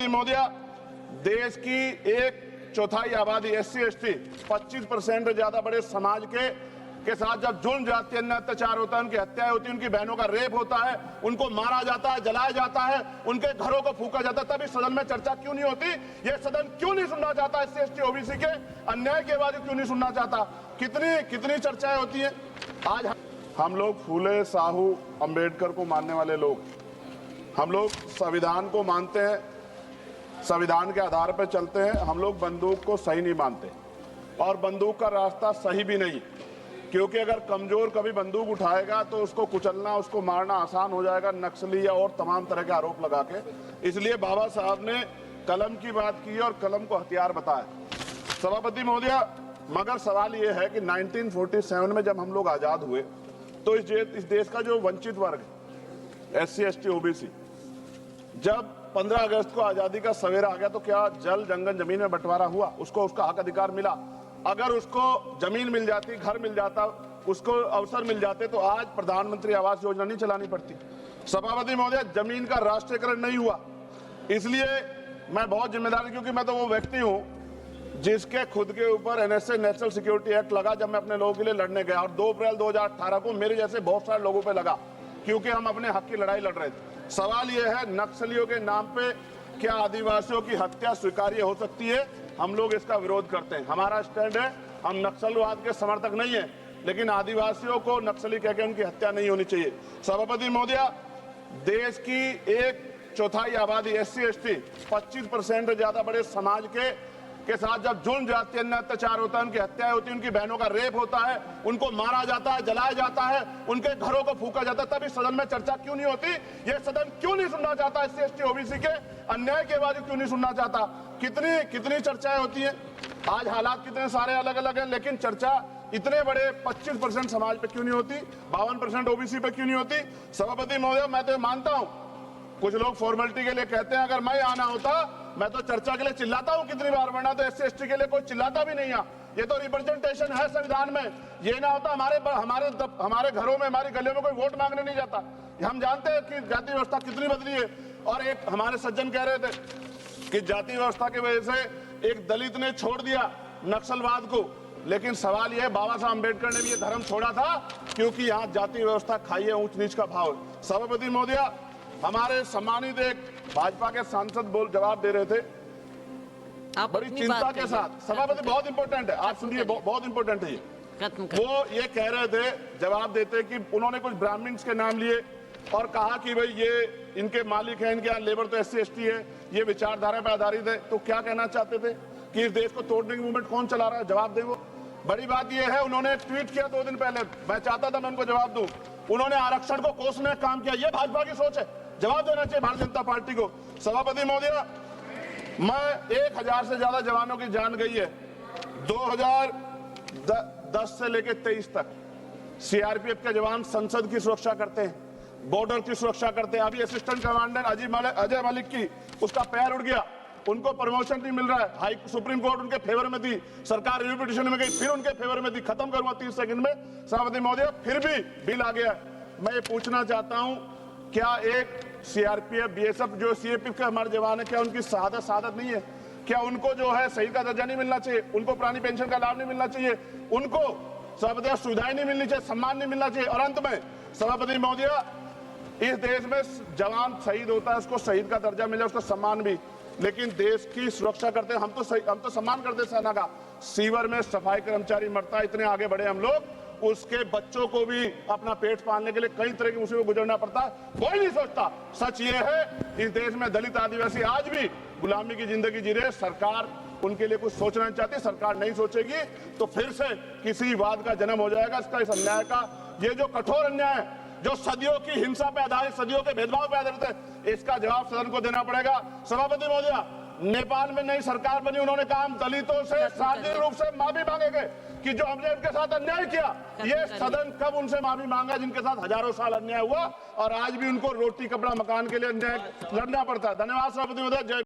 महोदय, देश की 1/4 आबादी SC ST 25% ज्यादा बड़े समाज के साथ जब जुल्म जाति अन्य अत्याचार होता है, उनकी हत्याएं होती है, उनकी बहनों का रेप होता है, उनको मारा जाता है, जलाया जाता है, उनके घरों को फूका जाता है, तब इस सदन में चर्चा क्यों नहीं होती? ये सदन क्यों नहीं सुनना चाहता? SC ST OBC के अन्याय की आवाज क्यों नहीं सुनना चाहता? कितनी चर्चाएं होती है। आज हम लोग फूले साहू अंबेडकर को मानने वाले लोग, हम लोग संविधान को मानते हैं, संविधान के आधार पर चलते हैं। हम लोग बंदूक को सही नहीं मानते और बंदूक का रास्ता सही भी नहीं, क्योंकि अगर कमजोर कभी बंदूक उठाएगा तो उसको कुचलना, उसको मारना आसान हो जाएगा, नक्सली या और तमाम तरह के आरोप लगा के। इसलिए बाबा साहब ने कलम की बात की और कलम को हथियार बताया। सभापति महोदय, मगर सवाल ये है कि 1947 में जब हम लोग आजाद हुए तो इस देश का जो वंचित वर्ग SC ST OBC, जब 15 अगस्त को आजादी का सवेरा आ गया तो क्या जल जंगल जमीन में बंटवारा हुआ? उसको उसका हक अधिकार मिला? अगर उसको जमीन मिल जाती, घर मिल जाता, उसको अवसर मिल जाते तो आज प्रधानमंत्री आवास योजना नहीं चलानी पड़ती। सभापति महोदय, जमीन का राष्ट्रीयकरण नहीं हुआ, इसलिए मैं बहुत जिम्मेदार, क्योंकि मैं तो वो व्यक्ति हूं जिसके खुद के ऊपर NSA नेशनल सिक्योरिटी एक्ट लगा जब मैं अपने लोगों के लिए लड़ने गया, और 2 अप्रैल 2018 को मेरे जैसे बहुत सारे लोगों पे लगा, क्योंकि हम अपने हक की लड़ाई लड़ रहे थे। सवाल यह है, नक्सलियों के नाम पे क्या आदिवासियों की हत्या स्वीकार्य हो सकती है? हम लोग इसका विरोध करते हैं। हमारा स्टैंड है, हम नक्सलवाद के समर्थक नहीं है, लेकिन आदिवासियों को नक्सली कहकर उनकी हत्या नहीं होनी चाहिए। सभापति महोदय, देश की 1/4 आबादी SC ST 25% ज्यादा बड़े समाज के साथ जब जुल्म जाति अन्य अत्याचार होता है, उनकी हत्याएं होती है, उनकी बहनों का रेप होता है, उनको मारा जाता है, जलाया जाता है, उनके घरों को फूका जाता है, तब इस सदन में चर्चा क्यों नहीं होती? ये सदन क्यों नहीं सुनना चाहता? SC ST OBC के अन्याय की आवाज क्यों नहीं सुनना चाहता? कितनी चर्चाएं होती हैं। आज हालात कितने सारे अलग अलग हैं, लेकिन चर्चा इतने बड़े 25% समाज पे क्यों नहीं होती? 52% OBC पे क्यों नहीं होती? सभापति महोदय, मैं तो मानता हूं, कुछ लोग फॉर्मेलिटी के लिए कहते हैं, अगर मैं आना होता मैं तो चर्चा के लिए चिल्लाता हूं कितनी बार, वरना तो SC ST के लिए कोई चिल्लाता भी नहीं है। ये तो रिप्रेजेंटेशन है संविधान में। ये ना होता हमारे घरों में, हमारी गलियों में कोई वोट मांगने नहीं जाता। हम जानते हैं कि जाति व्यवस्था कितनी बदली है। और एक हमारे सज्जन कह रहे थे कि जाति व्यवस्था की वजह से एक दलित ने छोड़ दिया नक्सलवाद को, लेकिन सवाल यह है, बाबा साहब अम्बेडकर ने भी ये धर्म छोड़ा था क्योंकि यहाँ जाति व्यवस्था खाई है, ऊंच नीच का भाव है। सभापति महोदय, हमारे सम्मानित एक भाजपा के सांसद जवाब दे रहे थे बड़ी चिंता के साथ। सभापति, बहुत इंपॉर्टेंट है, आप सुनिए, बहुत इंपॉर्टेंट है ये। वो ये कह रहे थे जवाब देते कि उन्होंने कुछ ब्राह्मण्स के नाम लिए और कहा कि भाई ये इनके मालिक हैं, इनके यहाँ लेबर तो SC ST है, ये विचारधारा पर आधारित है। तो क्या कहना चाहते थे कि इस देश को तोड़ने की मूवमेंट कौन चला रहा है? जवाब दे। वो बड़ी बात यह है, उन्होंने ट्वीट किया 2 दिन पहले, मैं चाहता था मैं उनको जवाब दूं, उन्होंने आरक्षण को कोसने का काम किया। ये भाजपा की सोच है, जवाब देना चाहिए भारतीय जनता पार्टी को। सभापति महोदय, मैं 1000 से ज्यादा जवानों की जान गई है 2010 से लेकर 23 तक। CRPF के जवान संसद की सुरक्षा करते हैं, बॉर्डर की सुरक्षा करते हैं। अभी असिस्टेंट कमांडेंट अजय मलिक की उसका पैर उड़ गया, उनको प्रमोशन नहीं मिल रहा है। सुप्रीम कोर्ट उनके फेवर में थी, सरकार रिव्यू पिटीशन में गई, फिर उनके फेवर में थी। खत्म करूंगा 30 सेकंड में। सभापति महोदय, फिर भी बिल आ गया। मैं ये पूछना चाहता हूं, क्या एक CRPF BSF जो CAPF के हमारे जवान है, क्या उनकी शहादत नहीं है? क्या उनको जो है शहीद का दर्जा नहीं मिलना चाहिए? उनको पुरानी पेंशन का लाभ नहीं मिलना चाहिए? उनको सभापति सुविधाएं नहीं मिलनी चाहिए? सम्मान नहीं मिलना चाहिए? और अंत में सभापति महोदय, इस देश में जवान शहीद होता है, उसको शहीद का दर्जा मिले, उसको सम्मान भी, लेकिन देश की सुरक्षा करते हैं। हम तो सम्मान करते सेना का। सीवर में सफाई कर्मचारी मरता है, इतने आगे बढ़े हम लोग, उसके बच्चों को भी अपना पेट पालने के लिए कई तरह की मुसीबत गुजरना पड़ता है, कोई नहीं सोचता। सच ये है, इस देश में दलित आदिवासी आज भी गुलामी की जिंदगी जी रहे। सरकार उनके लिए कुछ सोचना नहीं चाहती। सरकार नहीं सोचेगी तो फिर से किसी वाद का जन्म हो जाएगा। इसका, इस अन्याय का, ये जो कठोर अन्याय है, जो सदियों की हिंसा पे आधारित, सदियों के भेदभाव पे आधारित है, इसका जवाब सदन को देना पड़ेगा। सभापति महोदय, नेपाल में नई सरकार बनी, उन्होंने कहा हम दलितों से सार्वजनिक रूप से माफी मांगेंगे कि जो हमने उनके साथ अन्याय किया। ये सदन कब उनसे माफी मांगा जिनके साथ हजारों साल अन्याय हुआ और आज भी उनको रोटी कपड़ा मकान के लिए अन्याय लड़ना पड़ता है। धन्यवाद सभापति महोदय। जय